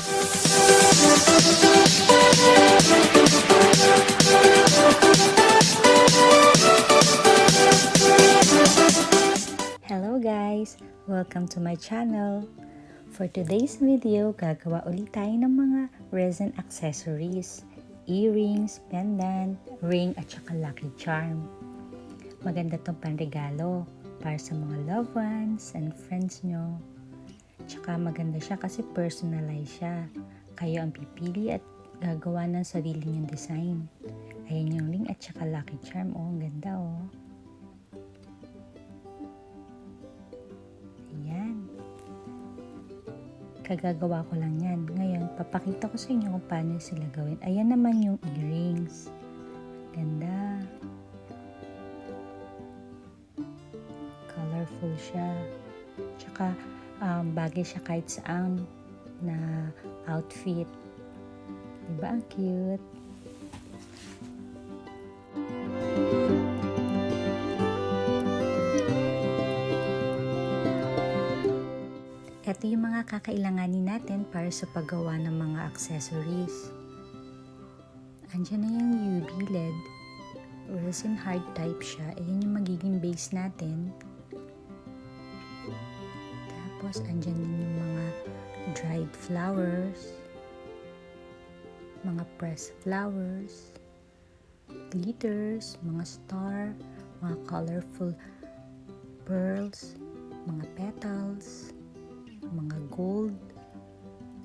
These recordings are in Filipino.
Hello guys! Welcome to my channel. For today's video, gagawa ulit tayo ng mga resin accessories. Earrings, pendant, ring at saka lucky charm. Maganda tong panregalo para sa mga loved ones and friends nyo. Tsaka maganda siya kasi personalized siya. Kayo ang pipili at gagawa ng sarili nyong design. Ayan yung ring at saka lucky charm. Oh, ang ganda oh. Kagagawa ko lang yan. Ngayon, papakita ko sa inyo kung paano sila gawin. Ayan naman yung earrings. Ganda. Colorful siya. Tsaka, bagay siya kahit saan na outfit. Diba ang cute? Ito yung mga kakailanganin natin para sa paggawa ng mga accessories. Andiyan na yung UV LED. Resin hard type siya. Ayan yung magiging base natin. Tapos andyan din yung mga dried flowers. Mga pressed flowers. Glitters. Mga star. Mga colorful pearls. Mga petals. Mga gold,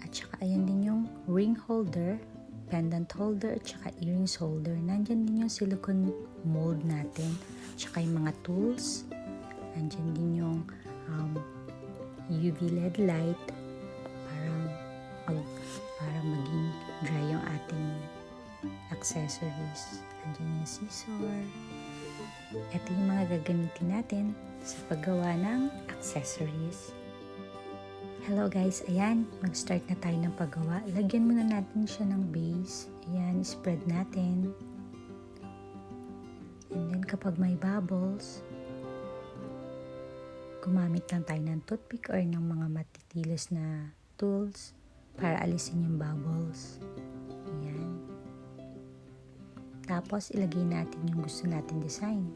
at saka ayan din yung ring holder, pendant holder, at saka earrings holder. Nandyan din yung silicone mold natin, at saka yung mga tools. Nandyan din yung UV LED light para maging dry yung ating accessories. Nandyan yung scissor. Ito yung mga gagamitin natin sa paggawa ng accessories. Hello guys, ayan, mag-start na tayo ng paggawa. Lagyan muna natin siya ng base. Ayan, spread natin. And then kapag may bubbles, gumamit lang tayo ng toothpick or ng mga matitilas na tools para alisin yung bubbles. Ayan. Tapos ilagay natin yung gusto natin design.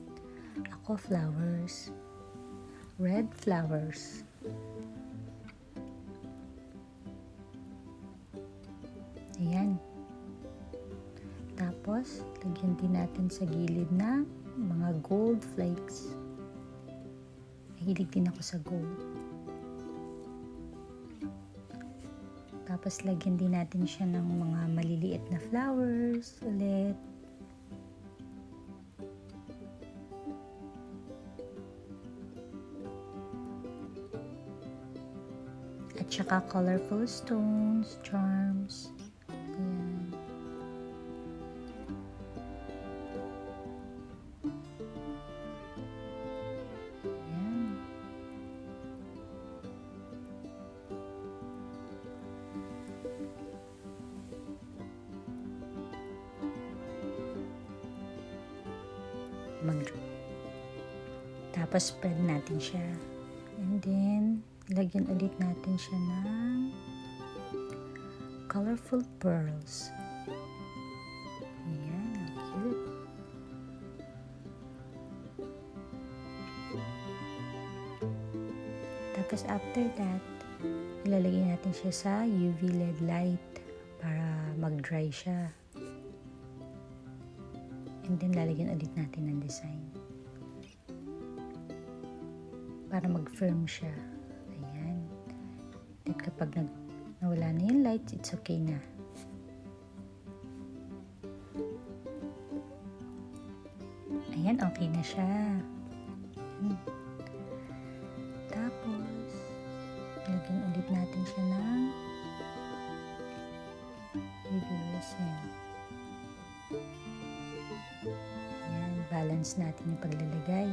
Ako, flowers. Red flowers. Ayan. Tapos, lagyan din natin sa gilid na mga gold flakes. Mahilig din ako sa gold. Tapos, lagyan din natin siya ng mga maliliit na flowers ulit. At saka colorful stones, charms. Ayan. Ayan. Tapos spread natin siya. And then, lagyan ulit natin siya ng colorful pearls. Ayan, cute. Tapos after that, ilalagay natin siya sa UV LED light para mag-dry siya. And then lalagyan ulit natin ng design para mag-firm siya. Ayan. Then kapag nawala na yung lights, it's okay na. Ayan, okay na siya. Tapos, lagyan ulit natin siya ng UV resin. Ayan, balance natin yung paglalagay.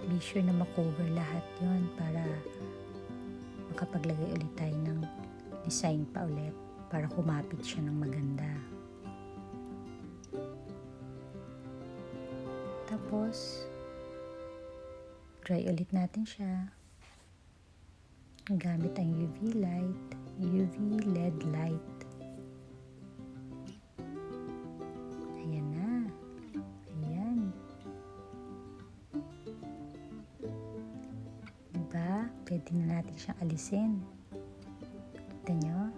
Be sure na makover lahat yon para makapaglagay ulit tayo ng design pa ulit para kumapit siya ng maganda. Tapos, dry ulit natin siya gamit ang UV light. UV LED light. Ayan na. Ayan. Diba? Pwede na natin siyang alisin. Kita nyo?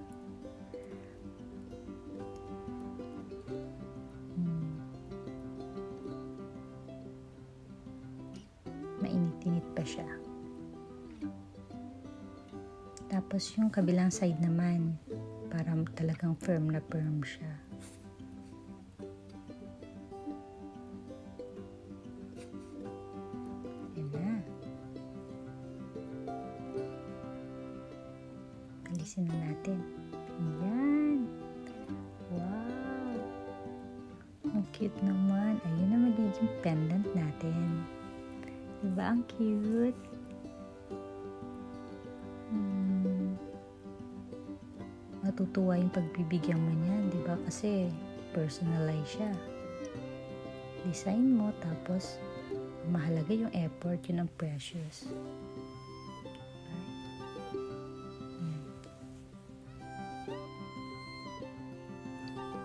Mainit-init pa siya. Tapos yung kabilang side naman, para talagang firm na firm siya. Yan na. Alisin na natin. Ayan. Wow! Ang cute naman. Ayun na magiging pendant natin. Diba ang cute? Matutuwa yung pagbibigyan mo niyan, diba? Kasi personalize siya. Design mo, tapos mahalaga yung effort, yun ang precious.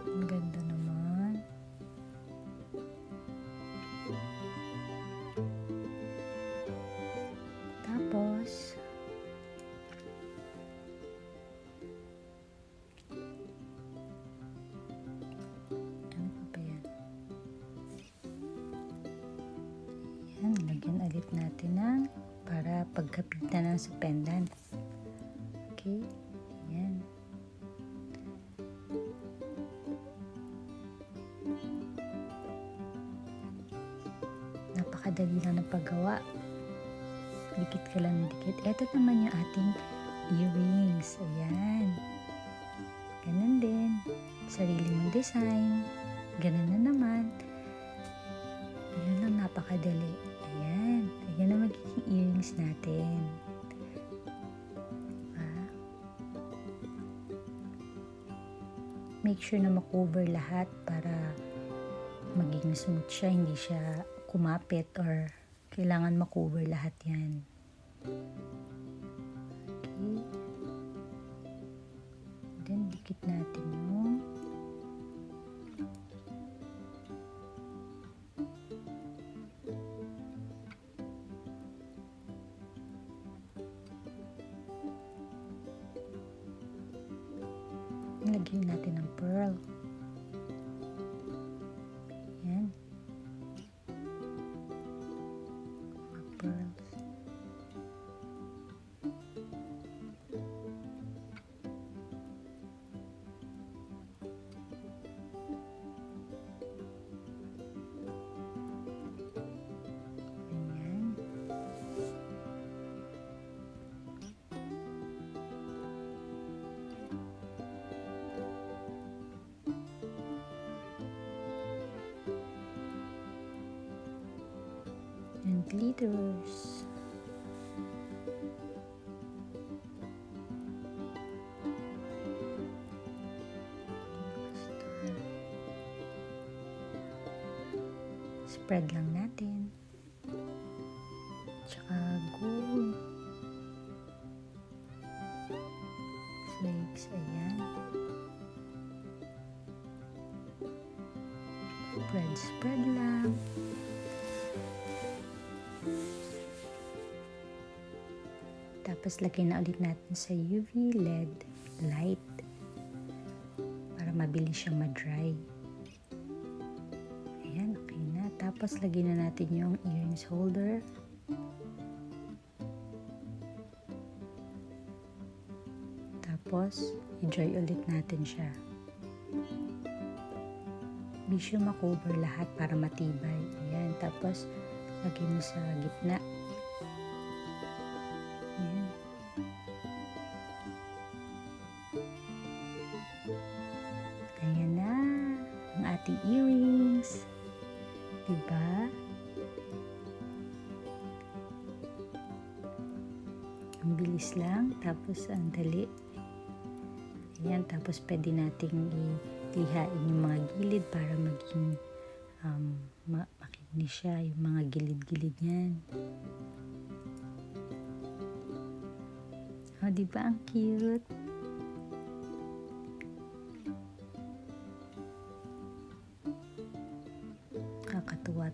Ang ganda naman. Tapos lagyan ulit natin ng para pagkapit na lang sa pendant. Okay, ayan. Napakadali lang ng paggawa. Dikit ka lang ng dikit. Ito naman yung ating earrings. Ayan. Ganun din. Sarili mong design. Ganun na naman. Ganun lang, napakadali. Ayan. Ayan na magiging earrings natin. Diba? Make sure na makover lahat para maging smooth siya. Hindi siya kumapit or kailangan makover lahat yan. Okay. Then, dikit natin yung lagyan natin ng pearl. Ayan. Mga pearls. Ayan. And glitters. Spread lang natin. Tsaka gold. Flakes, ayan. Spread lang. Tapos lagyan na ulit natin sa UV LED light para mabilis siyang ma-dry. Ayan, okay na. Tapos lagyan na natin yung earrings holder. Tapos i-dry ulit natin siya. Be sure makover lahat para matibay. Ayan, tapos lagyan mo sa gitna. Ayan. Ayan na ang ating earrings. Diba? Ang bilis lang, tapos ang dali. Ayan, tapos pwede nating ilihain yung mga gilid para maging makinis siya, yung mga gilid-gilid niyan. O, diba ang cute?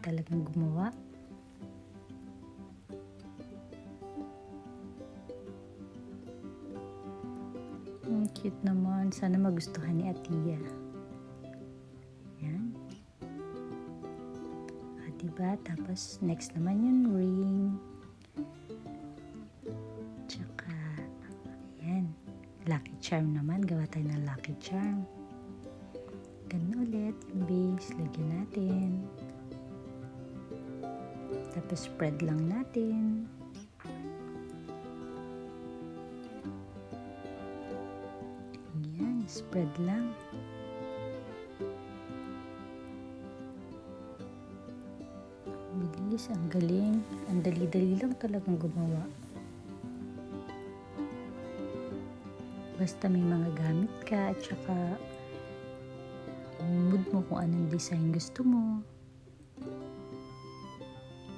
talagang gumawa. Cute naman. Sana magustuhan ni Atiya. Yan. Diba? Tapos, next naman yung ring. Tsaka, ayan. Lucky charm naman. Gawa tayo ng lucky charm. Ganun ulit. Yung base, lagyan natin. Tapos, spread lang natin. Ayan. Spread lang. Bilis, ang galing. Ang dali-dali lang talagang gumawa. Basta may mga gamit ka at saka mood mo kung anong design gusto mo.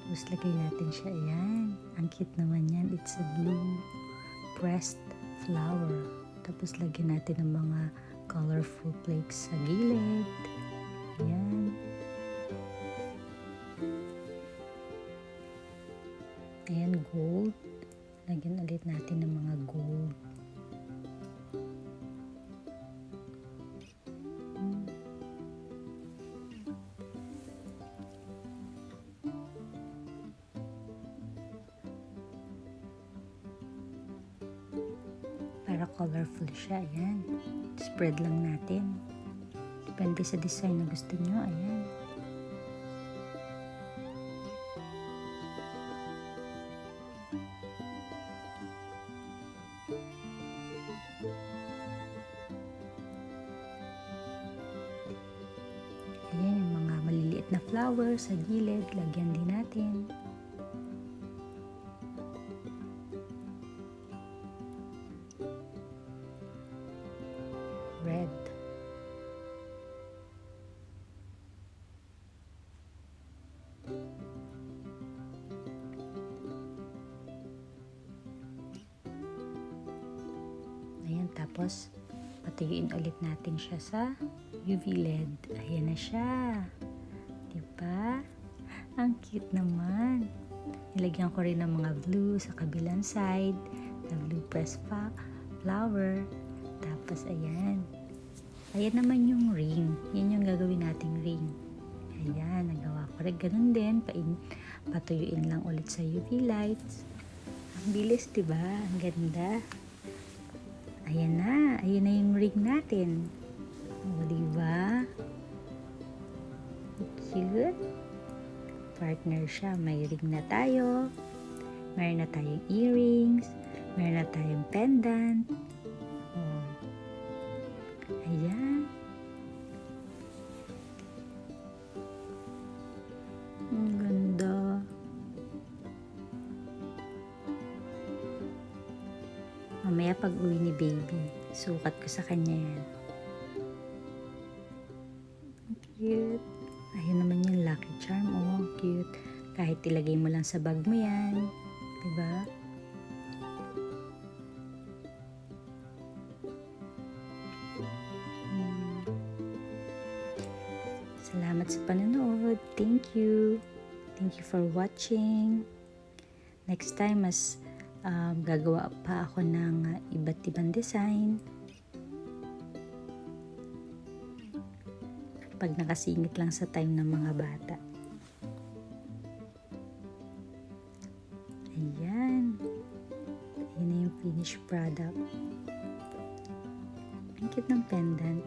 Tapos lagay natin siya. Ayan. Ang cute naman yan. It's a blue pressed flower. Tapos lagyan natin ng mga colorful flakes sa gilid. Ayan. Ayan, gold. Lagyan ulit natin ng mga gold. Para colorful siya. Ayan. Spread lang natin. Depende sa design na gusto nyo. Ayan. Ayan, yung mga maliliit na flowers sa gilid, lagyan din natin. Red. Ayan, tapos patuyuin ulit natin siya sa UV LED. Ayan na siya. Diba? Ang cute naman. Nilagyan ko rin ng mga blue sa kabilang side. Na blue pressed flower. Tapos ayan. Ayan naman yung ring. Yan yung gagawin nating ring. Ayan, nagawa ko rin. Ganun din. Patuyuin lang ulit sa UV lights. Ang bilis, diba? Ang ganda. Ayan na. Ayan na yung ring natin. O, diba? Cute. Partner siya. May ring na tayo. Meron na tayong earrings. Meron na tayong pendant. O. Ayan. Ang ganda. Mamaya pag uwi ni baby, sukat ko sa kanya yan. Cute. Ayun naman yung lucky charm. Oh, cute. Kahit ilagay mo lang sa bag mo yan. Diba? Salamat sa panonood. Thank you. Thank you for watching. Next time, mas gagawa pa ako ng iba't ibang design. Pag nakasingit lang sa time ng mga bata. Ayan. Ayan na yung finished product. Ang cute ng pendant.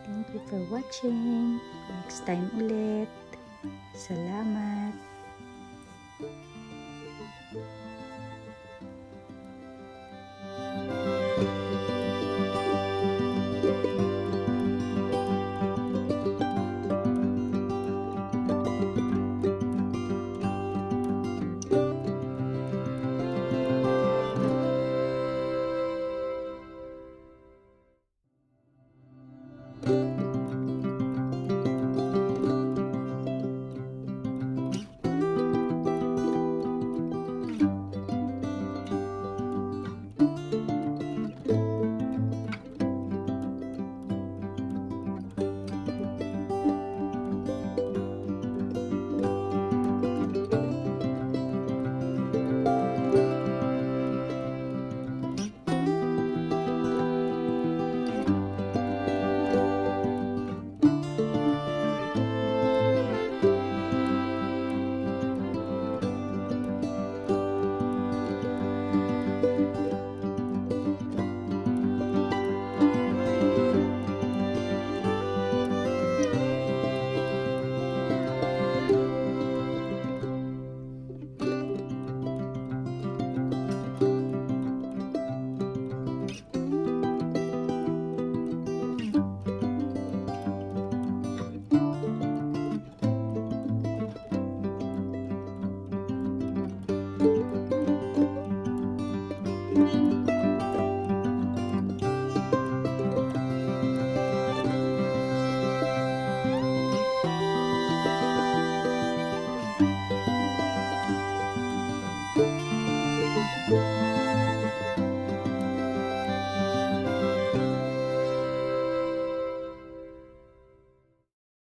Thank you for watching. Next time ulit. Salamat.